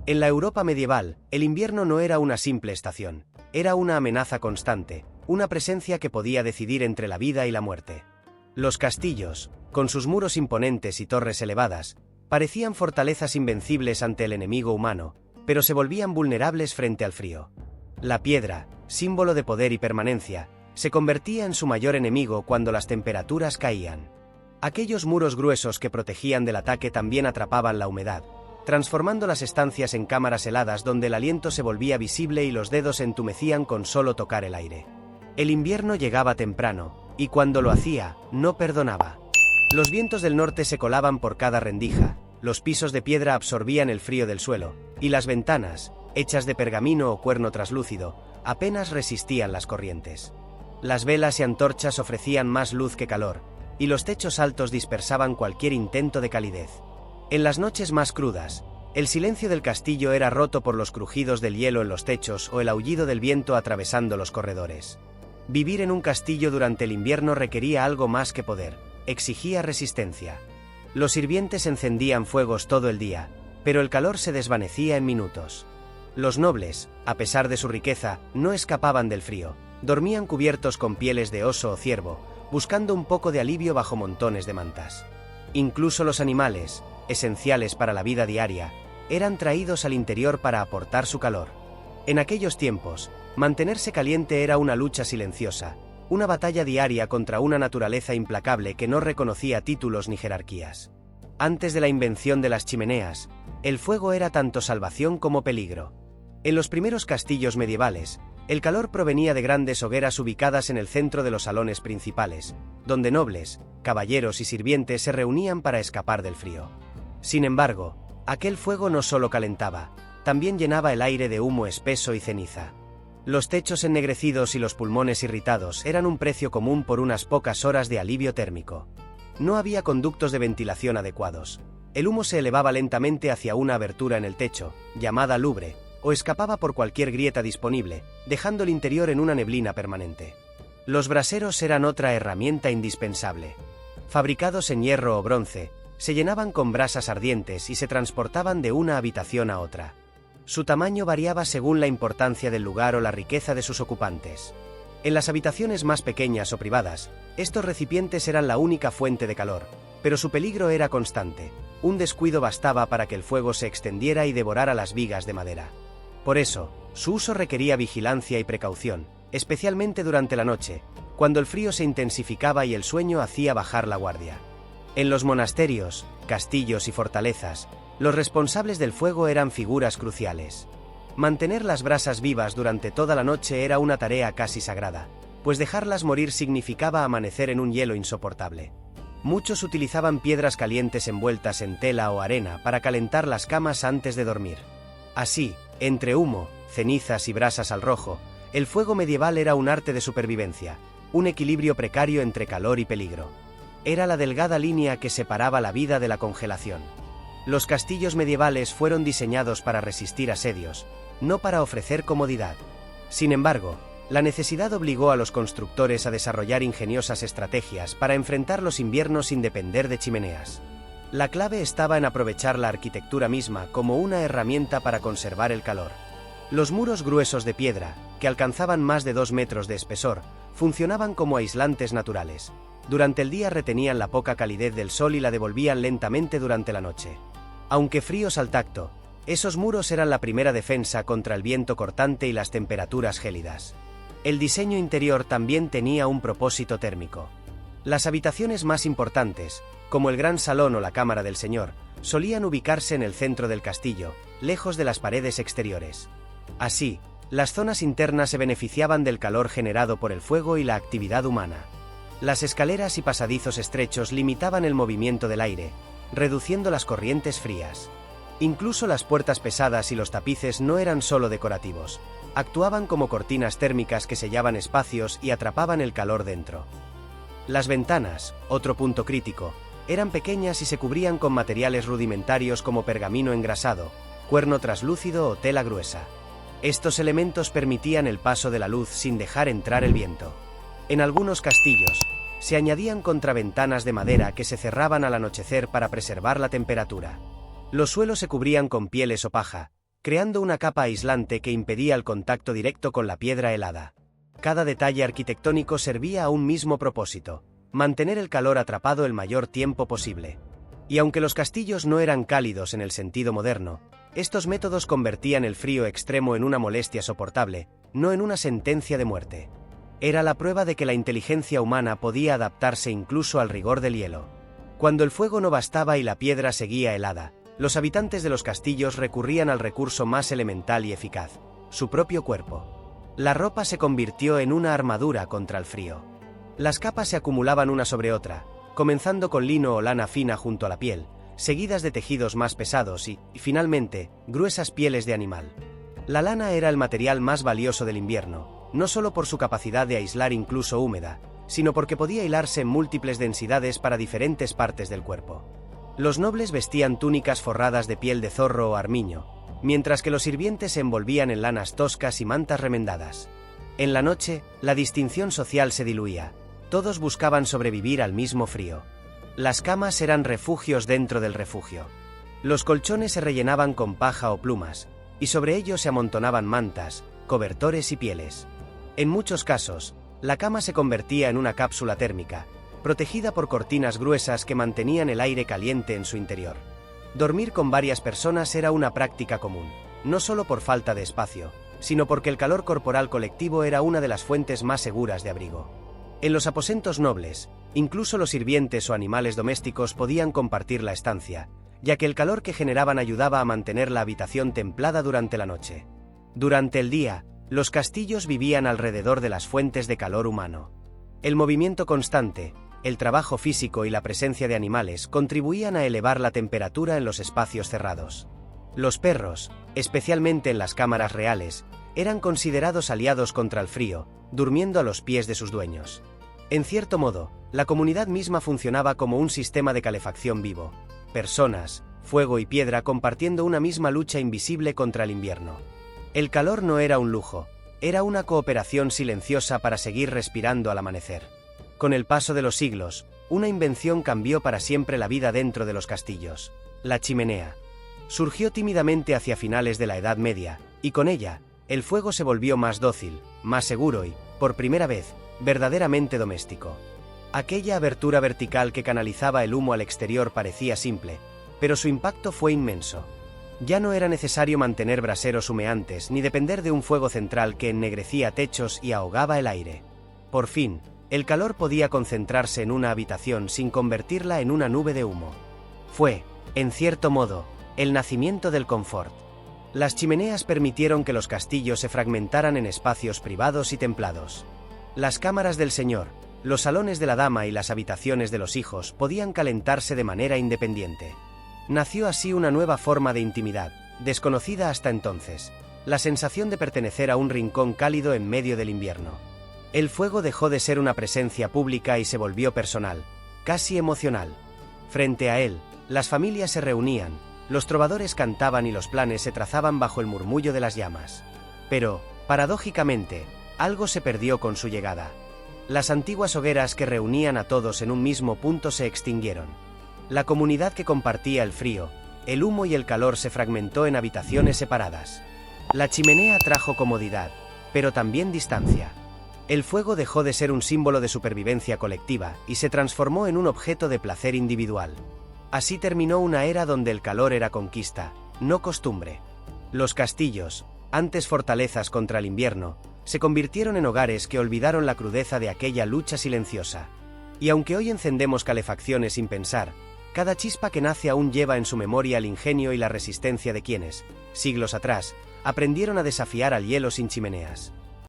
En la Europa medieval, el invierno no era una simple estación, era una amenaza constante, una presencia que podía decidir entre la vida y la muerte. Los castillos, con sus muros imponentes y torres elevadas, parecían fortalezas invencibles ante el enemigo humano, pero se volvían vulnerables frente al frío. La piedra, símbolo de poder y permanencia, se convertía en su mayor enemigo cuando las temperaturas caían. Aquellos muros gruesos que protegían del ataque también atrapaban la humedad, transformando las estancias en cámaras heladas donde el aliento se volvía visible y los dedos se entumecían con solo tocar el aire. El invierno llegaba temprano, y cuando lo hacía, no perdonaba. Los vientos del norte se colaban por cada rendija, los pisos de piedra absorbían el frío del suelo, y las ventanas, hechas de pergamino o cuerno traslúcido, apenas resistían las corrientes. Las velas y antorchas ofrecían más luz que calor, y los techos altos dispersaban cualquier intento de calidez. En las noches más crudas, el silencio del castillo era roto por los crujidos del hielo en los techos o el aullido del viento atravesando los corredores. Vivir en un castillo durante el invierno requería algo más que poder, exigía resistencia. Los sirvientes encendían fuegos todo el día, pero el calor se desvanecía en minutos. Los nobles, a pesar de su riqueza, no escapaban del frío, dormían cubiertos con pieles de oso o ciervo, buscando un poco de alivio bajo montones de mantas. Incluso los animales, esenciales para la vida diaria, eran traídos al interior para aportar su calor. En aquellos tiempos, mantenerse caliente era una lucha silenciosa, una batalla diaria contra una naturaleza implacable que no reconocía títulos ni jerarquías. Antes de la invención de las chimeneas, el fuego era tanto salvación como peligro. En los primeros castillos medievales, el calor provenía de grandes hogueras ubicadas en el centro de los salones principales, donde nobles, caballeros y sirvientes se reunían para escapar del frío. Sin embargo, aquel fuego no solo calentaba, también llenaba el aire de humo espeso y ceniza. Los techos ennegrecidos y los pulmones irritados eran un precio común por unas pocas horas de alivio térmico. No había conductos de ventilación adecuados. El humo se elevaba lentamente hacia una abertura en el techo, llamada lubre, o escapaba por cualquier grieta disponible, dejando el interior en una neblina permanente. Los braseros eran otra herramienta indispensable. Fabricados en hierro o bronce, se llenaban con brasas ardientes y se transportaban de una habitación a otra. Su tamaño variaba según la importancia del lugar o la riqueza de sus ocupantes. En las habitaciones más pequeñas o privadas, estos recipientes eran la única fuente de calor, pero su peligro era constante. Un descuido bastaba para que el fuego se extendiera y devorara las vigas de madera. Por eso, su uso requería vigilancia y precaución, especialmente durante la noche, cuando el frío se intensificaba y el sueño hacía bajar la guardia. En los monasterios, castillos y fortalezas, los responsables del fuego eran figuras cruciales. Mantener las brasas vivas durante toda la noche era una tarea casi sagrada, pues dejarlas morir significaba amanecer en un hielo insoportable. Muchos utilizaban piedras calientes envueltas en tela o arena para calentar las camas antes de dormir. Así, entre humo, cenizas y brasas al rojo, el fuego medieval era un arte de supervivencia, un equilibrio precario entre calor y peligro. Era la delgada línea que separaba la vida de la congelación. Los castillos medievales fueron diseñados para resistir asedios, no para ofrecer comodidad. Sin embargo, la necesidad obligó a los constructores a desarrollar ingeniosas estrategias para enfrentar los inviernos sin depender de chimeneas. La clave estaba en aprovechar la arquitectura misma como una herramienta para conservar el calor. Los muros gruesos de piedra, que alcanzaban más de 2 metros de espesor, funcionaban como aislantes naturales. Durante el día retenían la poca calidez del sol y la devolvían lentamente durante la noche. Aunque fríos al tacto, esos muros eran la primera defensa contra el viento cortante y las temperaturas gélidas. El diseño interior también tenía un propósito térmico. Las habitaciones más importantes, como el gran salón o la cámara del señor, solían ubicarse en el centro del castillo, lejos de las paredes exteriores. Así, las zonas internas se beneficiaban del calor generado por el fuego y la actividad humana. Las escaleras y pasadizos estrechos limitaban el movimiento del aire, reduciendo las corrientes frías. Incluso las puertas pesadas y los tapices no eran solo decorativos, actuaban como cortinas térmicas que sellaban espacios y atrapaban el calor dentro. Las ventanas, otro punto crítico, eran pequeñas y se cubrían con materiales rudimentarios como pergamino engrasado, cuerno traslúcido o tela gruesa. Estos elementos permitían el paso de la luz sin dejar entrar el viento. En algunos castillos, se añadían contraventanas de madera que se cerraban al anochecer para preservar la temperatura. Los suelos se cubrían con pieles o paja, creando una capa aislante que impedía el contacto directo con la piedra helada. Cada detalle arquitectónico servía a un mismo propósito: mantener el calor atrapado el mayor tiempo posible. Y aunque los castillos no eran cálidos en el sentido moderno, estos métodos convertían el frío extremo en una molestia soportable, no en una sentencia de muerte. Era la prueba de que la inteligencia humana podía adaptarse incluso al rigor del hielo. Cuando el fuego no bastaba y la piedra seguía helada, los habitantes de los castillos recurrían al recurso más elemental y eficaz: su propio cuerpo. La ropa se convirtió en una armadura contra el frío. Las capas se acumulaban una sobre otra, comenzando con lino o lana fina junto a la piel, seguidas de tejidos más pesados y, finalmente, gruesas pieles de animal. La lana era el material más valioso del invierno, no solo por su capacidad de aislar incluso húmeda, sino porque podía hilarse en múltiples densidades para diferentes partes del cuerpo. Los nobles vestían túnicas forradas de piel de zorro o armiño, mientras que los sirvientes se envolvían en lanas toscas y mantas remendadas. En la noche, la distinción social se diluía. Todos buscaban sobrevivir al mismo frío. Las camas eran refugios dentro del refugio. Los colchones se rellenaban con paja o plumas, y sobre ellos se amontonaban mantas, cobertores y pieles. En muchos casos, la cama se convertía en una cápsula térmica, protegida por cortinas gruesas que mantenían el aire caliente en su interior. Dormir con varias personas era una práctica común, no solo por falta de espacio, sino porque el calor corporal colectivo era una de las fuentes más seguras de abrigo. En los aposentos nobles, incluso los sirvientes o animales domésticos podían compartir la estancia, ya que el calor que generaban ayudaba a mantener la habitación templada durante la noche. Durante el día, los castillos vivían alrededor de las fuentes de calor humano. El movimiento constante, el trabajo físico y la presencia de animales contribuían a elevar la temperatura en los espacios cerrados. Los perros, especialmente en las cámaras reales, eran considerados aliados contra el frío, durmiendo a los pies de sus dueños. En cierto modo, la comunidad misma funcionaba como un sistema de calefacción vivo: personas, fuego y piedra compartiendo una misma lucha invisible contra el invierno. El calor no era un lujo, era una cooperación silenciosa para seguir respirando al amanecer. Con el paso de los siglos, una invención cambió para siempre la vida dentro de los castillos: la chimenea. Surgió tímidamente hacia finales de la Edad Media, y con ella, el fuego se volvió más dócil, más seguro y, por primera vez, verdaderamente doméstico. Aquella abertura vertical que canalizaba el humo al exterior parecía simple, pero su impacto fue inmenso. Ya no era necesario mantener braseros humeantes ni depender de un fuego central que ennegrecía techos y ahogaba el aire. Por fin, el calor podía concentrarse en una habitación sin convertirla en una nube de humo. Fue, en cierto modo, el nacimiento del confort. Las chimeneas permitieron que los castillos se fragmentaran en espacios privados y templados. Las cámaras del señor, los salones de la dama y las habitaciones de los hijos podían calentarse de manera independiente. Nació así una nueva forma de intimidad, desconocida hasta entonces: la sensación de pertenecer a un rincón cálido en medio del invierno. El fuego dejó de ser una presencia pública y se volvió personal, casi emocional. Frente a él, las familias se reunían, los trovadores cantaban y los planes se trazaban bajo el murmullo de las llamas. Pero, paradójicamente, algo se perdió con su llegada. Las antiguas hogueras que reunían a todos en un mismo punto se extinguieron. La comunidad que compartía el frío, el humo y el calor se fragmentó en habitaciones separadas. La chimenea trajo comodidad, pero también distancia. El fuego dejó de ser un símbolo de supervivencia colectiva y se transformó en un objeto de placer individual. Así terminó una era donde el calor era conquista, no costumbre. Los castillos, antes fortalezas contra el invierno, se convirtieron en hogares que olvidaron la crudeza de aquella lucha silenciosa. Y aunque hoy encendemos calefacciones sin pensar, cada chispa que nace aún lleva en su memoria el ingenio y la resistencia de quienes, siglos atrás, aprendieron a desafiar al hielo sin chimeneas.